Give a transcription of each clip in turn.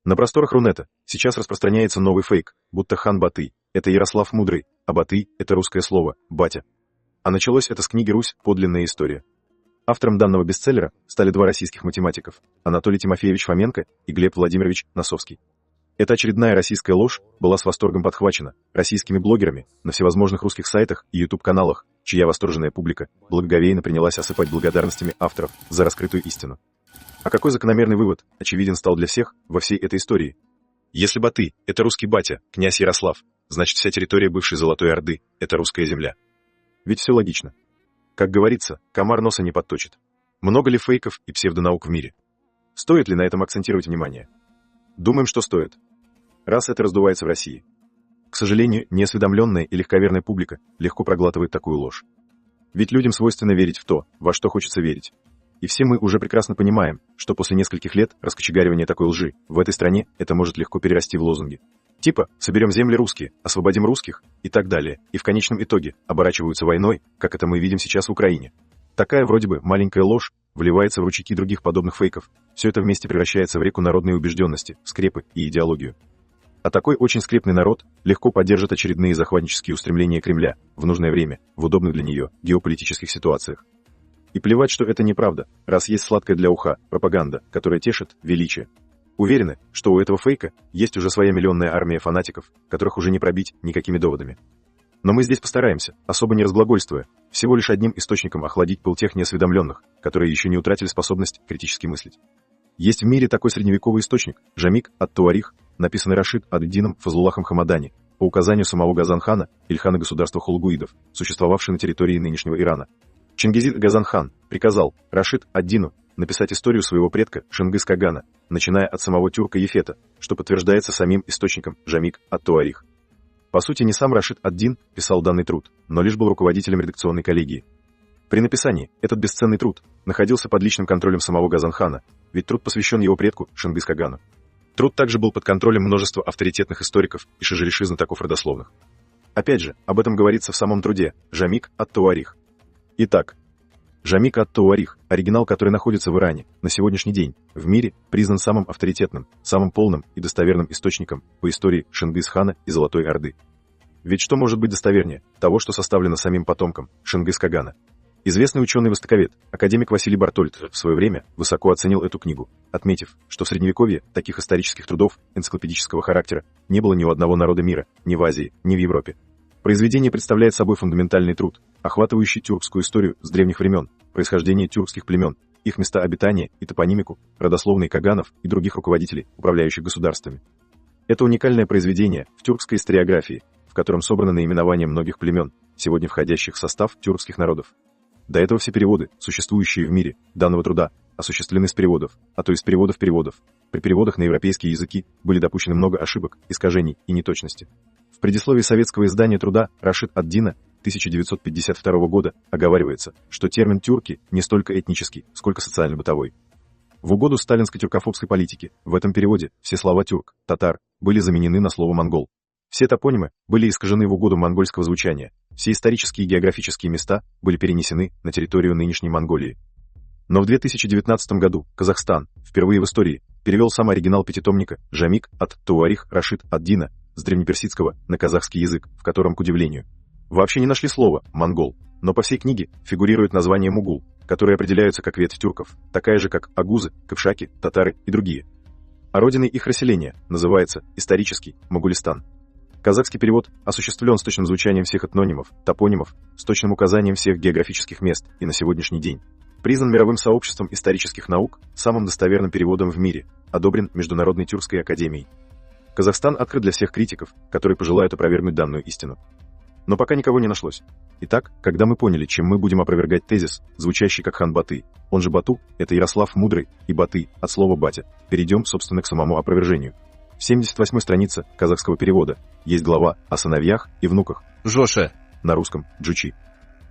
На просторах Рунета сейчас распространяется новый фейк, будто хан Батый – это Ярослав Мудрый, а Батый – это русское слово «батя». А началось это с книги «Русь. Подлинная история». Автором данного бестселлера стали два российских математиков – Анатолий Тимофеевич Фоменко и Глеб Владимирович Носовский. Эта очередная российская ложь была с восторгом подхвачена российскими блогерами на всевозможных русских сайтах и YouTube-каналах, чья восторженная публика благоговейно принялась осыпать благодарностями авторов за раскрытую истину. А какой закономерный вывод очевиден стал для всех во всей этой истории? Если Батый – это русский батя, князь Ярослав, значит вся территория бывшей Золотой Орды – это русская земля. Ведь все логично. Как говорится, комар носа не подточит. Много ли фейков и псевдонаук в мире? Стоит ли на этом акцентировать внимание? Думаем, что стоит. Раз это раздувается в России. К сожалению, неосведомленная и легковерная публика легко проглатывает такую ложь. Ведь людям свойственно верить в то, во что хочется верить. И все мы уже прекрасно понимаем, что после нескольких лет раскочегаривания такой лжи в этой стране это может легко перерасти в лозунги. Типа «соберем земли русские», «освободим русских» и так далее, и в конечном итоге оборачиваются войной, как это мы видим сейчас в Украине. Такая вроде бы маленькая ложь вливается в ручейки других подобных фейков, все это вместе превращается в реку народной убежденности, скрепы и идеологию. А такой очень скрепный народ легко поддержит очередные захватнические устремления Кремля в нужное время, в удобных для нее геополитических ситуациях. И плевать, что это неправда, раз есть сладкая для уха пропаганда, которая тешит величие. Уверены, что у этого фейка есть уже своя миллионная армия фанатиков, которых уже не пробить никакими доводами. Но мы здесь постараемся, особо не разглагольствуя, всего лишь одним источником охладить пыл тех неосведомленных, которые еще не утратили способность критически мыслить. Есть в мире такой средневековый источник, Жамик ат-Туарих, написанный Рашид ад-Дином Фазлуллахом Хамадани, по указанию самого Газан-хана, Ильхана государства хулгуидов, существовавшего на территории нынешнего Ирана. Чингизид Газан-хан приказал Рашид ад-Дину написать историю своего предка Шингис-Кагана, начиная от самого тюрка Ефета, что подтверждается самим источником Жамик ат-Туарих. По сути, не сам Рашид ад-Дин писал данный труд, но лишь был руководителем редакционной коллегии. При написании этот бесценный труд находился под личным контролем самого Газан-хана, ведь труд посвящен его предку Шингис-Кагану. Труд также был под контролем множества авторитетных историков и шежелеши знатоков родословных. Опять же, об этом говорится в самом труде Жамик ат-Туарих. Итак, Жамик ат-Туарих, оригинал, который находится в Иране, на сегодняшний день, в мире, признан самым авторитетным, самым полным и достоверным источником по истории Шингис-хана и Золотой Орды. Ведь что может быть достовернее того, что составлено самим потомком Шингис-Кагана? Известный ученый-востоковед, академик Василий Бартольд в свое время высоко оценил эту книгу, отметив, что в Средневековье таких исторических трудов энциклопедического характера не было ни у одного народа мира, ни в Азии, ни в Европе. Произведение представляет собой фундаментальный труд, охватывающий тюркскую историю с древних времен, происхождение тюркских племен, их места обитания и топонимику, родословные каганов и других руководителей, управляющих государствами. Это уникальное произведение в тюркской историографии, в котором собрано наименование многих племен, сегодня входящих в состав тюркских народов. До этого все переводы, существующие в мире, данного труда, осуществлены с переводов, а то и с переводов. При переводах на европейские языки были допущены много ошибок, искажений и неточностей. В предисловии советского издания труда Рашид ад-Дина 1952 года оговаривается, что термин «тюрки» не столько этнический, сколько социально-бытовой. В угоду сталинской тюркофобской политике в этом переводе все слова «тюрк», «татар» были заменены на слово «монгол». Все топонимы были искажены в угоду монгольского звучания, все исторические и географические места были перенесены на территорию нынешней Монголии. Но в 2019 году Казахстан впервые в истории перевел сам оригинал пятитомника Жамик ат-Туарих Рашид ад-Дина с древнеперсидского на казахский язык, в котором, к удивлению, вообще не нашли слова «монгол», но по всей книге фигурирует название «мугул», которые определяются как ветвь тюрков, такая же как агузы, кыпшаки, татары и другие. А родиной их расселения называется исторический Могулистан. Казахский перевод осуществлен с точным звучанием всех этнонимов, топонимов, с точным указанием всех географических мест и на сегодняшний день признан мировым сообществом исторических наук самым достоверным переводом в мире, одобрен Международной тюркской академией. Казахстан открыт для всех критиков, которые пожелают опровергнуть данную истину. Но пока никого не нашлось. Итак, когда мы поняли, чем мы будем опровергать тезис, звучащий как хан Батый, он же Бату, это Ярослав Мудрый, и Батый, от слова батя, перейдем, собственно, к самому опровержению. В 78-й странице казахского перевода есть глава о сыновьях и внуках. Жоше. На русском Джучи.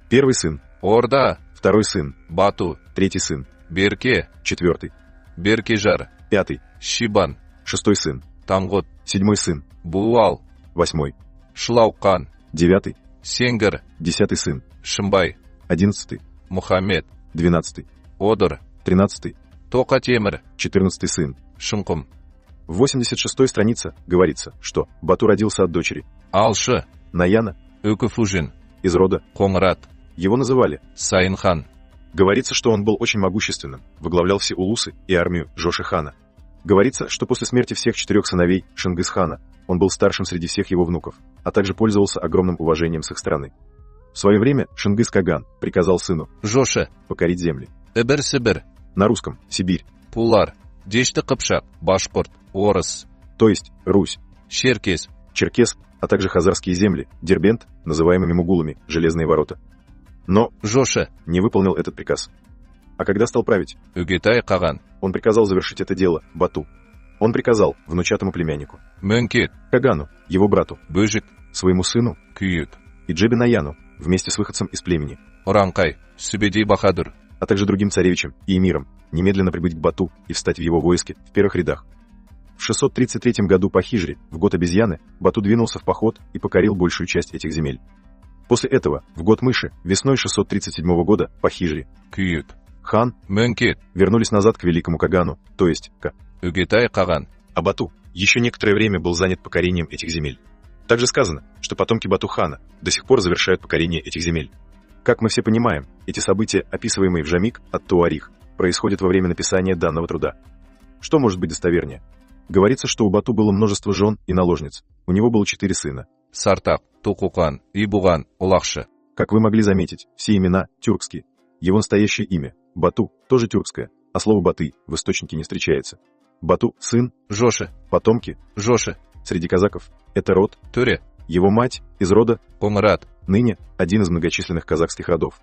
Первый сын. Орда. Второй сын. Бату. Третий сын. Берке. Четвертый. Беркежар. Пятый. Шибан. Шестой сын. Тамгот. Седьмой сын. Буал. Восьмой. Шлаукан. Девятый. Сенгар. 10-й сын. Шимбай. 11-й. Мухаммед. 12-й. Одыр. 13-й. Токатемир. 14-й сын. Шынкум. В 86-й странице говорится, что Бату родился от дочери Алшы, Наяна Үкіфужин, из рода. Қоңырат, Его называли. Сайынхан. Говорится, что он был очень могущественным, возглавлял все улусы и армию Жоши хана. Говорится, что после смерти всех 4 сыновей Шингис-хана он был старшим среди всех его внуков, а также пользовался огромным уважением с их стороны. В свое время Шингис-каган приказал сыну Жошы, покорить земли. Ібір-Сібір, На русском – Сибирь, Пулар, Дешті Қыпшақ, Башқұрт, Орыс, то есть Русь, Шеркес, Черкес, а также хазарские земли, Дербент, называемыми мугулами, Железные ворота. Но Жошы, не выполнил этот приказ. А когда стал править, Үгетай Қаған, он приказал завершить это дело Бату. Он приказал внучатому племяннику, Мөңкет, Кагану, его брату, Бөжік, своему сыну Күйік, и Джеби Наяну, вместе с выходцем из племени, Ұранқай, Сүбедей Бахадыр, а также другим царевичам и эмирам, немедленно прибыть к Бату и встать в его войске в первых рядах. В 633 году по хижре, в год обезьяны, Бату двинулся в поход и покорил большую часть этих земель. После этого, в год мыши, весной 637 года по хижре, Күйік, хан Мөңкет, вернулись назад к великому Кагану, то есть к Үгетай Қаған, А Бату еще некоторое время был занят покорением этих земель. Также сказано, что потомки Бату-хана до сих пор завершают покорение этих земель. Как мы все понимаем, эти события, описываемые в Жамик ат-Туарих, происходят во время написания данного труда. Что может быть достовернее? Говорится, что у Бату было множество жен и наложниц. У него было 4 сына. Сартақ, Тоқуқан, Ибуған, Улақшы, Как вы могли заметить, все имена тюркские. Его настоящее имя Бату тоже тюркское, а слово Баты в источнике не встречается. Бату – сын, Жошы, потомки, Жошы, среди казаков – это род, Төре, его мать из рода, Қоңырат, ныне один из многочисленных казахских родов.